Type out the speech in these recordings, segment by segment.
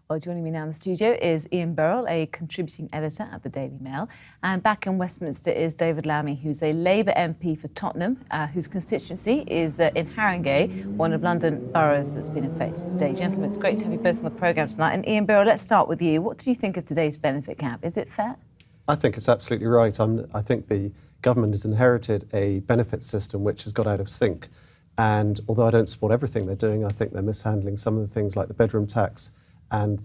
Well, joining me now in the studio is Ian Birrell, a contributing editor at the Daily Mail. And back in Westminster is David Lammy, who's a Labour MP for Tottenham, whose constituency is in Haringey, one of London boroughs that's been affected today. Gentlemen, it's great to have you both on the programme tonight. And Ian Birrell, let's start with you. What do you think of today's benefit cap? Is it fair? I think it's absolutely right. I think the government has inherited a benefit system which has got out of sync. And although I don't support everything they're doing, I think they're mishandling some of the things like the bedroom tax and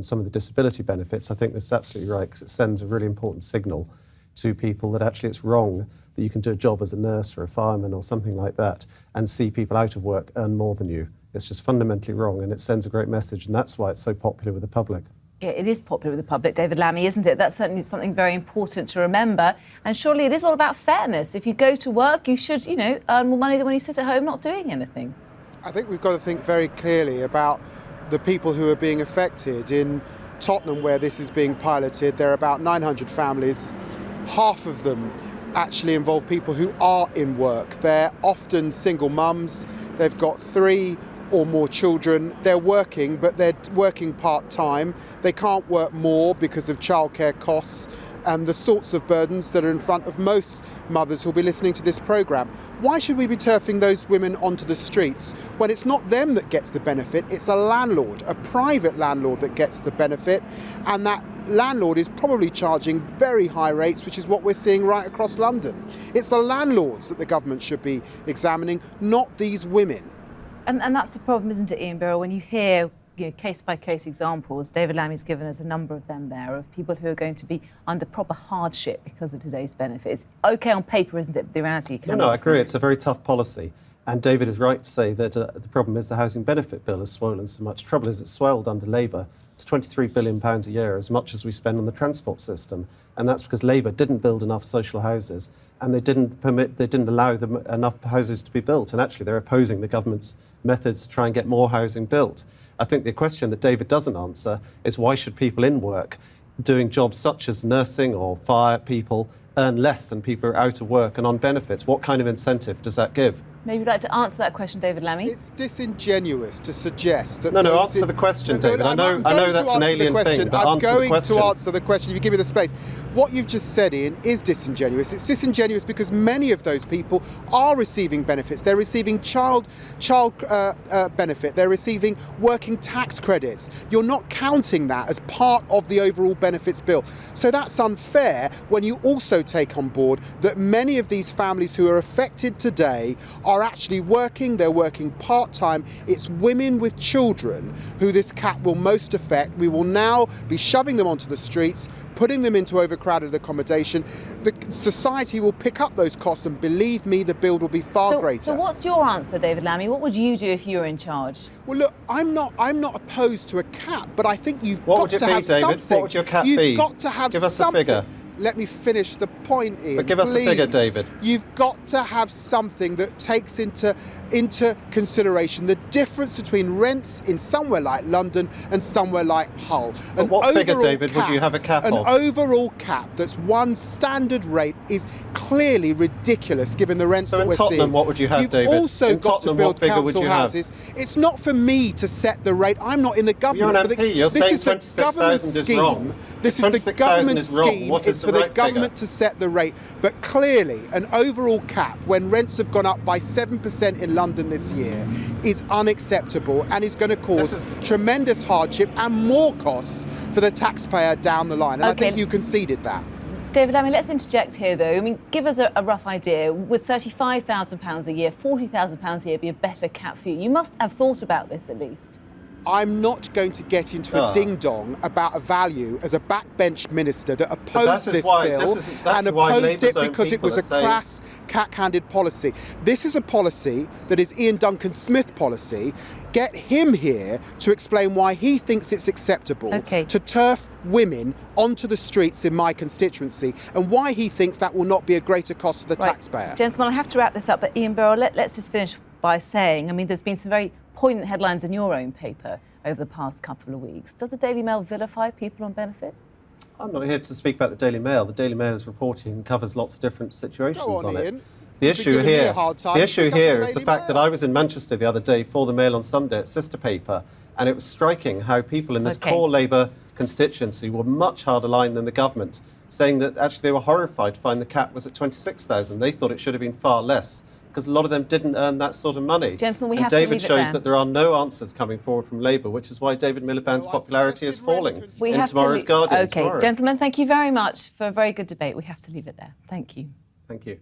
some of the disability benefits. I think this is absolutely right because it sends a really important signal to people that actually it's wrong that you can do a job as a nurse or a fireman or something like that and see people out of work earn more than you. It's just fundamentally wrong, and it sends a great message, and that's why it's so popular with the public. Yeah, it is popular with the public, David Lammy, isn't it? That's certainly something very important to remember. And surely it is all about fairness. If you go to work, you should, earn more money than when you sit at home not doing anything. I think we've got to think very clearly about the people who are being affected. In Tottenham, where this is being piloted, there are about 900 families. Half of them actually involve people who are in work. They're often single mums. They've got 3 or more children. They're working, but they're working part-time. They can't work more because of childcare costs and the sorts of burdens that are in front of most mothers who'll be listening to this programme. Why should we be turfing those women onto the streets when it's not them that gets the benefit, it's a landlord, a private landlord that gets the benefit, and that landlord is probably charging very high rates, which is what we're seeing right across London. It's the landlords that the government should be examining, not these women. And that's the problem, isn't it, Ian Birrell, when you hear case-by-case examples. David Lammy's given us a number of them there, of people who are going to be under proper hardship because of today's benefits. OK on paper, isn't it? But the reality can be No, I agree. It's a very tough policy. And David is right to say that the problem is the housing benefit bill has swollen so much. Trouble is it's swelled under Labour. It's £23 billion a year, as much as we spend on the transport system. And that's because Labour didn't build enough social houses, and they didn't allow them enough houses to be built. And actually, they're opposing the government's methods to try and get more housing built. I think the question that David doesn't answer is why should people in work doing jobs such as nursing or fire people earn less than people who are out of work and on benefits? What kind of incentive does that give? Maybe you'd like to answer that question, David Lammy. It's disingenuous to suggest that... No, answer the question, David. I know that's an alien thing, but answer the question. I'm going to answer the question if you give me the space. What you've just said, Ian, is disingenuous. It's disingenuous because many of those people are receiving benefits. They're receiving child benefit. They're receiving working tax credits. You're not counting that as part of the overall benefits bill. So that's unfair when you also take on board that many of these families who are affected today are actually working. They're working part-time. It's women with children who this cap will most affect. We will now be shoving them onto the streets, putting them into overcrowded accommodation. The society will pick up those costs, and believe me, the bill will be far greater. So what's your answer, David Lammy? What would you do if you were in charge? Well, look, I'm not opposed to a cap, but I think you've got to David? have something. What would your cap be? You've got to have Give us something. a figure. Let me finish the point, Ian. But give us a figure, David. You've got to have something that takes into consideration the difference between rents in somewhere like London and somewhere like Hull. But what figure, David, would you have a cap of? An overall cap that's one standard rate is clearly ridiculous given the rents that we're seeing. So in Tottenham, what would you have, David? You've also got to build council houses. Have? It's not for me to set the rate. I'm not in the government. You're an MP. You're saying 26,000 is wrong. This is the government scheme. It's for the government to set the rate. But clearly, an overall cap when rents have gone up by 7% in London this year is unacceptable and is going to cause tremendous hardship and more costs for the taxpayer down the line. And I think you conceded that. David, let's interject here, though. I mean, give us a rough idea. Would £35,000 a year, £40,000 a year be a better cap for you? You must have thought about this at least. I'm not going to get into a ding-dong about a value as a backbench minister that opposed this bill and opposed it because it was a crass, cack-handed policy. This is a policy that is Ian Duncan Smith's policy. Get him here to explain why he thinks it's acceptable to turf women onto the streets in my constituency and why he thinks that will not be a greater cost to the taxpayer. Gentlemen, I have to wrap this up, but Ian Birrell, let's just finish by saying, I mean, there's been some very poignant headlines in your own paper over the past couple of weeks. Does the Daily Mail vilify people on benefits? I'm not here to speak about the Daily Mail. The Daily Mail is reporting and covers lots of different situations on it. The You've been issue giving me here, a hard time. the It's issue become here the is the Daily fact that Mail. I was in Manchester the other day for the Mail on Sunday, its sister paper, and it was striking how people in this Okay. core Labour constituency were much harder line than the government, saying that actually they were horrified to find the cap was at 26,000. They thought it should have been far less, because a lot of them didn't earn that sort of money. Gentlemen, we and have to David leave it shows there. that there are no answers coming forward from Labour, which is why David Miliband's No, I popularity is suggested falling rent We in have to tomorrow's Guardian Okay, tomorrow. gentlemen, thank you very much for a very good debate. We have to leave it there. Thank you. Thank you.